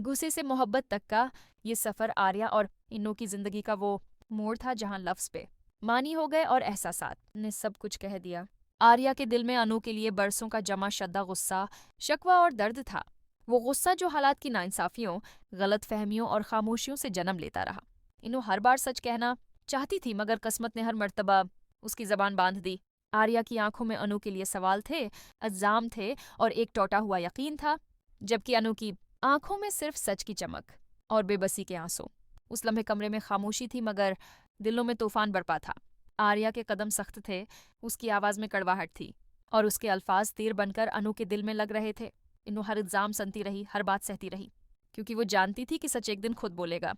गुस्से से मोहब्बत तक का ये सफ़र आर्या और इन्नो की ज़िंदगी का वो मोड़ था जहाँ लफ्ज़ पे मानी हो गए और एहसासात ने सब कुछ कह दिया। आर्या के दिल में अनु के लिए बरसों का जमा शद्दा गुस्सा, शकवा और दर्द था। वो गुस्सा जो हालात की नाइंसाफियों, गलतफहमियों और खामोशियों से जन्म लेता रहा। इन्नो हर बार सच कहना चाहती थी मगर किस्मत ने हर मर्तबा उसकी जबान बांध दी। आर्या की आंखों में अनु के लिए सवाल थे, इल्जाम थे और एक टूटा हुआ यकीन था, जबकि अनु की आंखों में सिर्फ सच की चमक और बेबसी के आंसू। उस लम्हे कमरे में खामोशी थी मगर दिलों में तूफान बरपा था। आर्या के कदम सख्त थे, उसकी आवाज में कड़वाहट थी और उसके अल्फाज तीर बनकर अनु के दिल में लग रहे थे। इन्नो हर इल्जाम सुनती रही, हर बात सहती रही, क्योंकि वो जानती थी कि सच एक दिन खुद बोलेगा।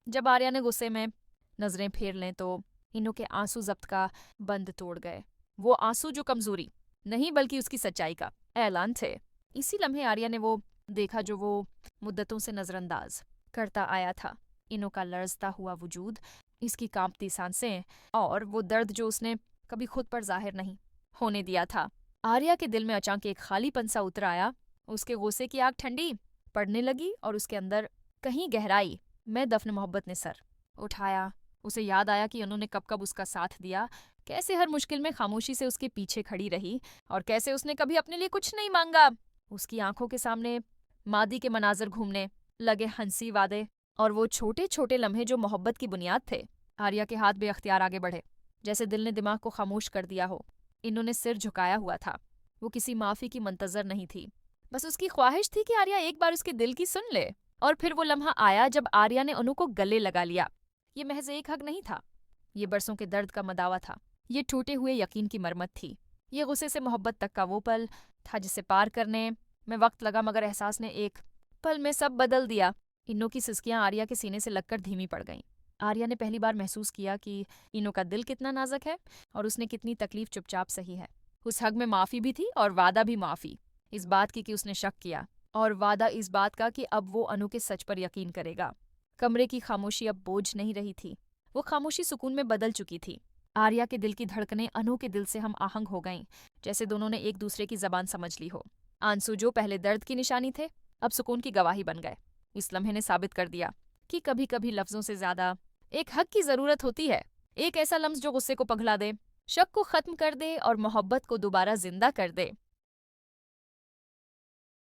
जब आर्या ने गुस्से में नजरें फेर लें तो इन्नो के आंसू जब्त का बंद तोड़ गए। वो आंसू जो कमजोरी नहीं बल्कि उसकी सच्चाई का ऐलान थे। इसी लम्हे आर्या ने वो देखा जो वो मुद्दतों से नजरअंदाज करता आया था। इन्नो का लरजता हुआ वजूद, इसकी कांपती सांसें और वो दर्द जो उसने कभी खुद पर जाहिर नहीं होने दिया था। आर्या के दिल में अचानक एक खालीपन सा उतर आया। उसके गुस्से की आग ठंडी पड़ने लगी और उसके अंदर कहीं गहराई में दफन मोहब्बत ने सर उठाया। उसे याद आया कि उन्होंने कब कब उसका साथ दिया, कैसे हर मुश्किल में खामोशी से उसके पीछे खड़ी रही और कैसे उसने कभी अपने लिए कुछ नहीं मांगा। उसकी आंखों के सामने मादी के मनाजर घूमने लगे, हंसी वादे और वो छोटे छोटे लम्हे जो मोहब्बत की बुनियाद थे। आर्या के हाथ बेअख्तियार आगे बढ़े, जैसे दिल ने दिमाग को खामोश कर दिया हो। इन्होंने सिर झुकाया हुआ था। वो किसी माफी की मंतजर नहीं थी, बस उसकी ख्वाहिश थी कि आर्या एक बार उसके दिल की सुन ले। और फिर वो लम्हा आया जब आर्या ने अनु को गले लगा लिया। ये महज एक हक नहीं था, ये बरसों के दर्द का मदावा था। ये टूटे हुए यकीन की मरम्मत थी। ये गुस्से से मोहब्बत तक का वो पल था जिसे पार करने में वक्त लगा, मगर एहसास ने एक पल में सब बदल दिया। इन्नो की सिसकियां आर्या के सीने से लगकर धीमी पड़ गईं। आर्या ने पहली बार महसूस किया कि इन्नो का दिल कितना नाजुक है और उसने कितनी तकलीफ चुपचाप सही है। उस हक में माफी भी थी और वादा भी माफी इस बात की कि उसने शक किया, और वादा इस बात का कि अब वो अनु के सच पर यकीन करेगा। कमरे की खामोशी अब बोझ नहीं रही थी, वो खामोशी सुकून में बदल चुकी थी। आर्या के दिल की धड़कनें अनु के दिल से हम आहंग हो गईं, जैसे दोनों ने एक दूसरे की जबान समझ ली हो। आंसू जो पहले दर्द की निशानी थे, अब सुकून की गवाही बन गए। इस लम्हे ने साबित कर दिया कि कभी कभी लफ्जों से ज्यादा एक हक की जरूरत होती है। एक ऐसा लफ्ज जो गुस्से को पिघला दे, शक को खत्म कर दे और मोहब्बत को दोबारा जिंदा कर दे।